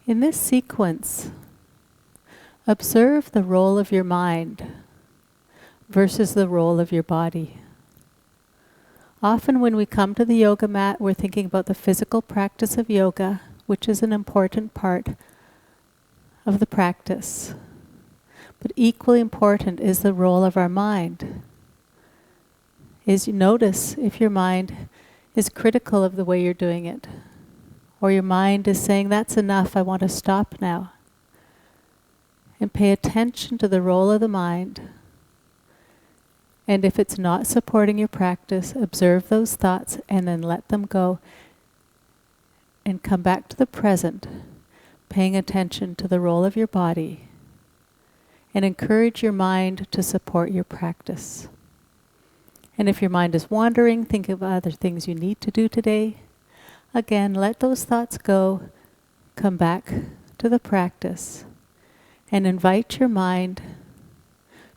In this sequence, observe the role of your mind versus the role of your body. Often when we come to the yoga mat, we're thinking about the physical practice of yoga, which is an important part of the practice. But equally important is the role of our mind. Is you notice if your mind is critical of the way you're doing it, or your mind is saying, that's enough, I want to stop now. And pay attention to the role of the mind. And if it's not supporting your practice, observe those thoughts and then let them go. And come back to the present, paying attention to the role of your body. And encourage your mind to support your practice. And if your mind is wandering, think of other things you need to do today. Again, let those thoughts go. Come back to the practice. And invite your mind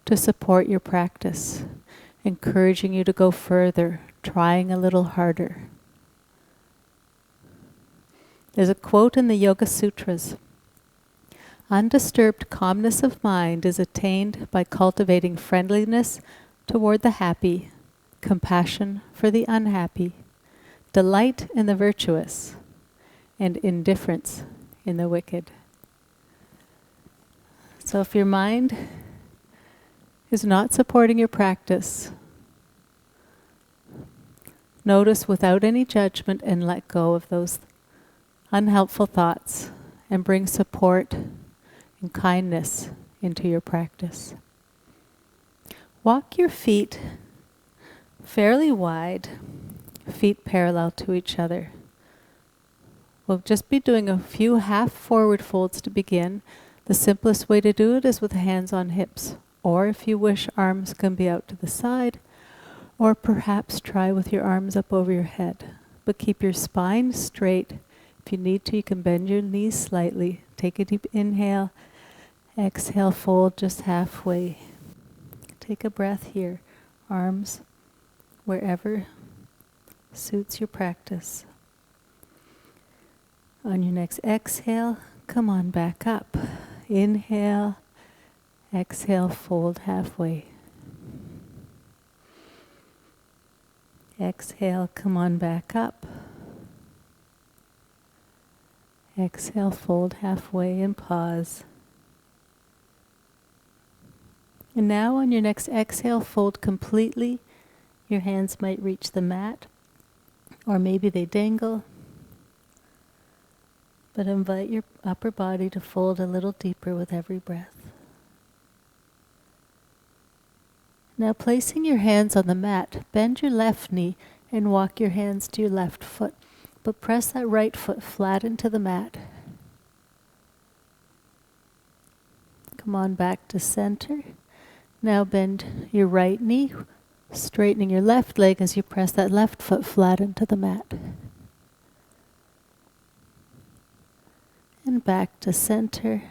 to support your practice, encouraging you to go further, trying a little harder. There's a quote in the Yoga Sutras. Undisturbed calmness of mind is attained by cultivating friendliness toward the happy, compassion for the unhappy, delight in the virtuous, and indifference in the wicked. So if your mind is not supporting your practice, notice without any judgment and let go of those unhelpful thoughts and bring support and kindness into your practice. Walk your feet fairly wide, feet parallel to each other. We'll just be doing a few half forward folds to begin. The simplest way to do it is with hands on hips. Or if you wish, arms can be out to the side. Or perhaps try with your arms up over your head. But keep your spine straight. If you need to, you can bend your knees slightly. Take a deep inhale. Exhale, fold just halfway. Take a breath here. Arms wherever suits your practice. On your next exhale, come on back up. Inhale, exhale, fold halfway. Exhale, come on back up. Exhale, fold halfway and pause. And now on your next exhale, fold completely. Your hands might reach the mat, or maybe they dangle. But invite your upper body to fold a little deeper with every breath. Now placing your hands on the mat, bend your left knee and walk your hands to your left foot. But press that right foot flat into the mat. Come on back to center. Now bend your right knee, straightening your left leg as you press that left foot flat into the mat. And back to center.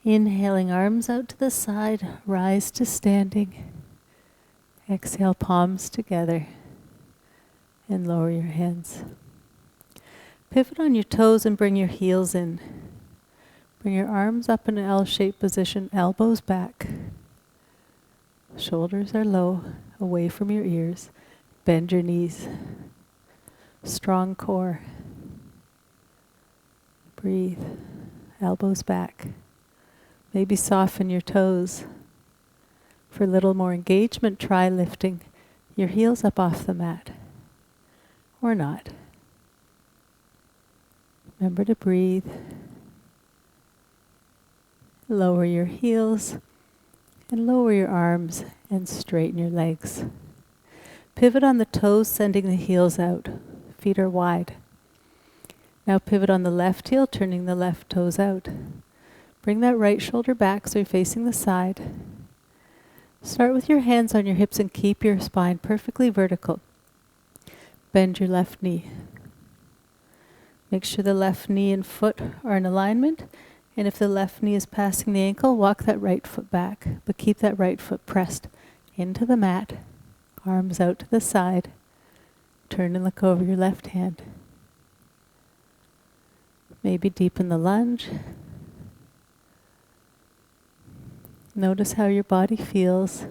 Inhaling, arms out to the side, rise to standing. Exhale, palms together. And lower your hands. Pivot on your toes and bring your heels in. Bring your arms up in an L-shaped position, elbows back. Shoulders are low, away from your ears. Bend your knees. Strong core. Breathe. Elbows back. Maybe soften your toes. For a little more engagement, try lifting your heels up off the mat. Or not. Remember to breathe. Lower your heels and lower your arms and straighten your legs. Pivot on the toes, sending the heels out. Feet are wide. Now pivot on the left heel, turning the left toes out. Bring that right shoulder back so you're facing the side. Start with your hands on your hips and keep your spine perfectly vertical. Bend your left knee. Make sure the left knee and foot are in alignment. And if the left knee is passing the ankle, walk that right foot back. But keep that right foot pressed into the mat. Arms out to the side. Turn and look over your left hand. Maybe deepen the lunge. Notice how your body feels.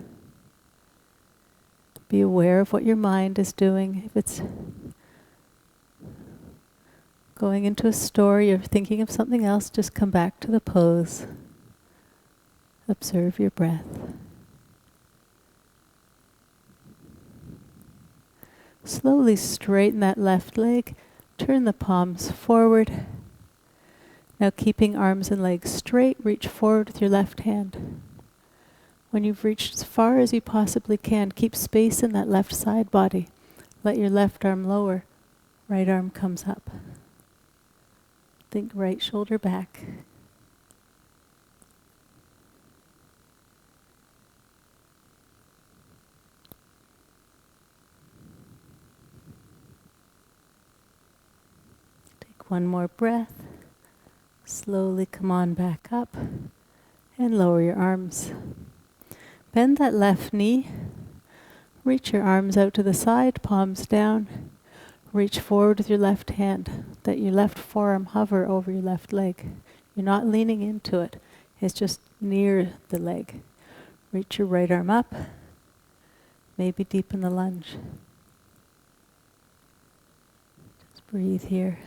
Be aware of what your mind is doing. If it's going into a story or thinking of something else, just come back to the pose. Observe your breath. Slowly straighten that left leg. Turn the palms forward. Now keeping arms and legs straight, reach forward with your left hand. When you've reached as far as you possibly can, keep space in that left side body. Let your left arm lower, right arm comes up. Think right shoulder back. Take one more breath. Slowly come on back up and lower your arms. Bend that left knee. Reach your arms out to the side, palms down. Reach forward with your left hand. Let your left forearm hover over your left leg. You're not leaning into it. It's just near the leg. Reach your right arm up. Maybe deepen the lunge. Just breathe here.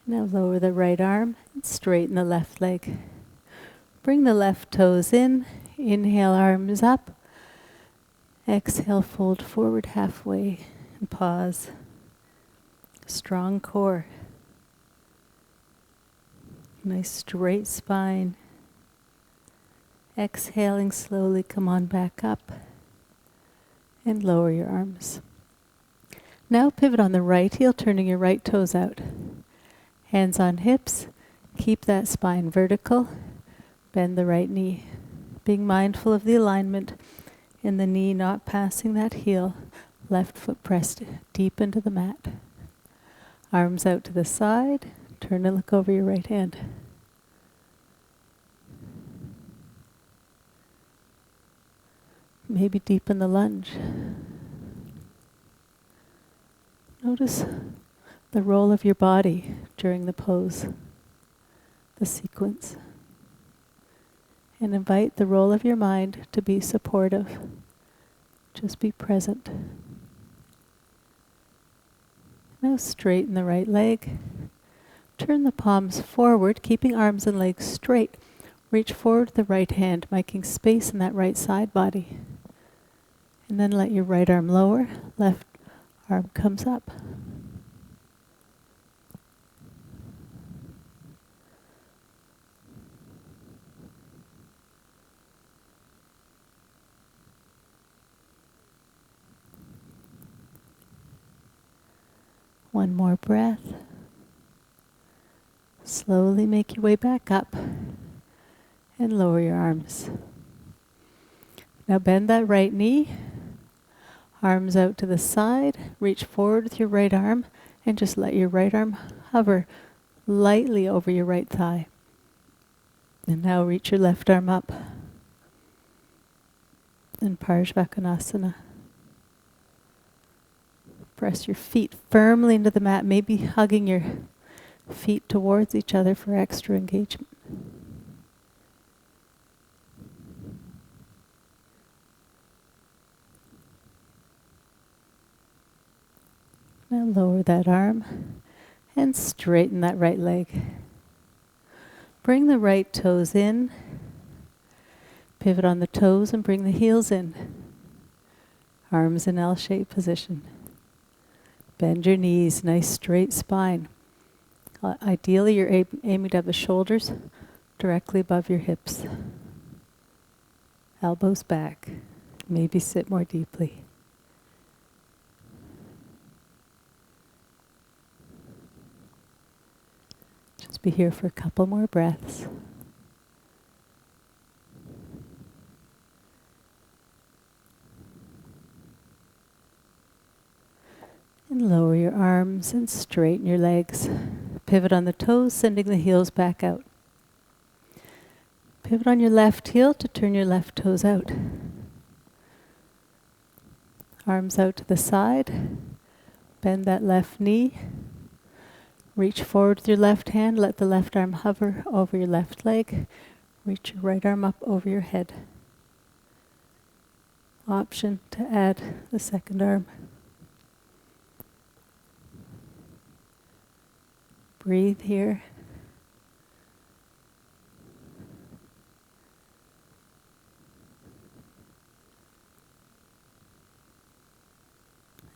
Now lower the right arm and straighten the left leg. Bring the left toes in. Inhale, arms up. Exhale, fold forward halfway and pause. Strong core. Nice straight spine. Exhaling slowly, come on back up and lower your arms. Now pivot on the right heel, turning your right toes out. Hands on hips, keep that spine vertical, bend the right knee. Being mindful of the alignment in the knee not passing that heel, left foot pressed deep into the mat. Arms out to the side, turn and look over your right hand. Maybe deepen the lunge. Notice the role of your body during the pose, the sequence. And invite the role of your mind to be supportive. Just be present. Now straighten the right leg. Turn the palms forward, keeping arms and legs straight. Reach forward with the right hand, making space in that right side body. And then let your right arm lower, left arm comes up. One more breath. Slowly make your way back up and lower your arms. Now bend that right knee, arms out to the side, reach forward with your right arm and just let your right arm hover lightly over your right thigh. And now reach your left arm up in Parshvakonasana. Press your feet firmly into the mat, maybe hugging your feet towards each other for extra engagement. Now lower that arm and straighten that right leg. Bring the right toes in. Pivot on the toes and bring the heels in. Arms in L-shaped position. Bend your knees, nice straight spine. Ideally, you're aiming to have the shoulders directly above your hips. Elbows back. Maybe sit more deeply. Just be here for a couple more breaths. And lower your arms and straighten your legs. Pivot on the toes, sending the heels back out. Pivot on your left heel to turn your left toes out. Arms out to the side. Bend that left knee. Reach forward with your left hand. Let the left arm hover over your left leg. Reach your right arm up over your head. Option to add the second arm. Breathe here.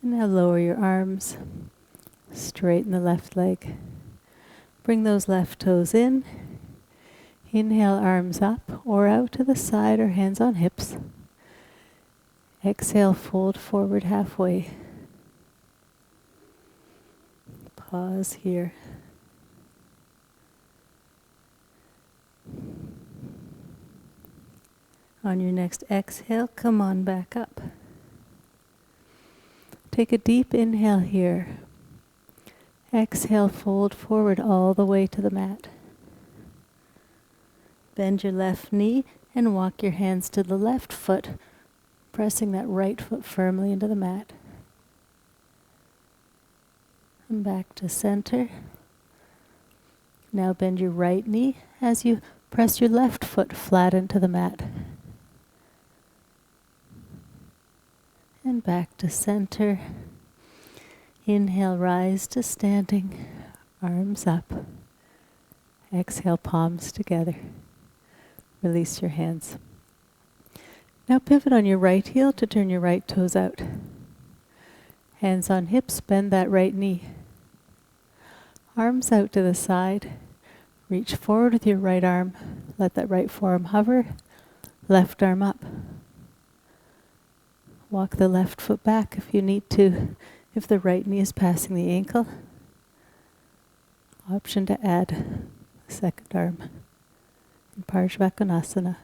And now lower your arms, straighten the left leg. Bring those left toes in. Inhale, arms up or out to the side or hands on hips. Exhale, fold forward halfway. Pause here. On your next exhale, come on back up. Take a deep inhale here. Exhale, fold forward all the way to the mat. Bend your left knee and walk your hands to the left foot, pressing that right foot firmly into the mat. And back to center. Now bend your right knee as you press your left foot flat into the mat. And back to center. Inhale, rise to standing, arms up. Exhale, palms together. Release your hands. Now pivot on your right heel to turn your right toes out. Hands on hips, bend that right knee. Arms out to the side. Reach forward with your right arm. Let that right forearm hover. Left arm up. Walk the left foot back if you need to, if the right knee is passing the ankle. Option to add the second arm in Parshvakonasana.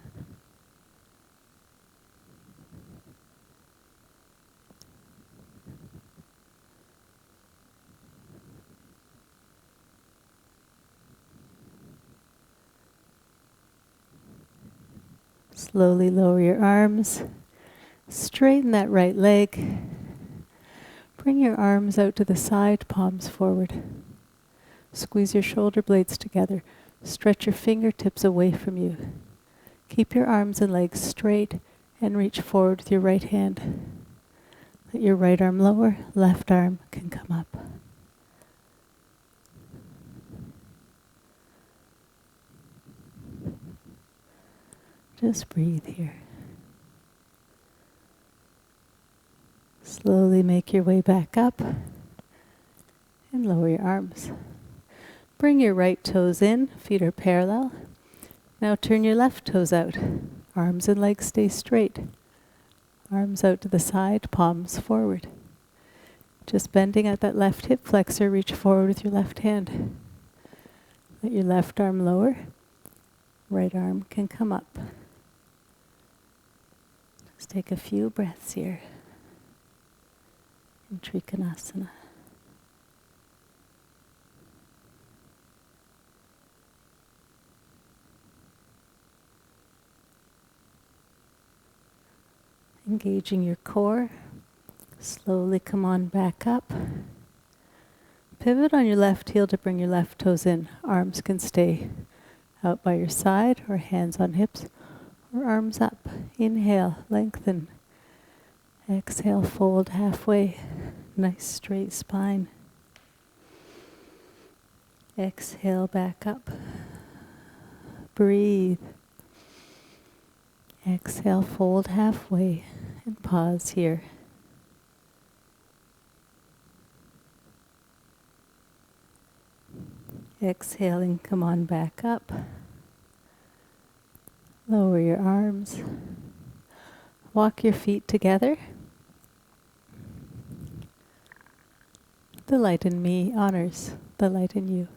Slowly lower your arms. Straighten that right leg. Bring your arms out to the side, palms forward. Squeeze your shoulder blades together. Stretch your fingertips away from you. Keep your arms and legs straight and reach forward with your right hand. Let your right arm lower, left arm can come up. Just breathe here. Slowly make your way back up and lower your arms. Bring your right toes in, feet are parallel. Now turn your left toes out. Arms and legs stay straight. Arms out to the side, palms forward. Just bending at that left hip flexor, reach forward with your left hand. Let your left arm lower, right arm can come up. Just take a few breaths here. In Trikonasana. Engaging your core. Slowly come on back up. Pivot on your left heel to bring your left toes in. Arms can stay out by your side or hands on hips or arms up. Inhale, lengthen. Exhale, fold halfway. Nice straight spine. Exhale, back up. Breathe. Exhale, fold halfway and pause here. Exhaling, come on back up. Lower your arms. Walk your feet together. The light in me honors the light in you.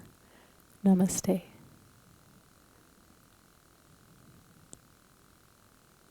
Namaste.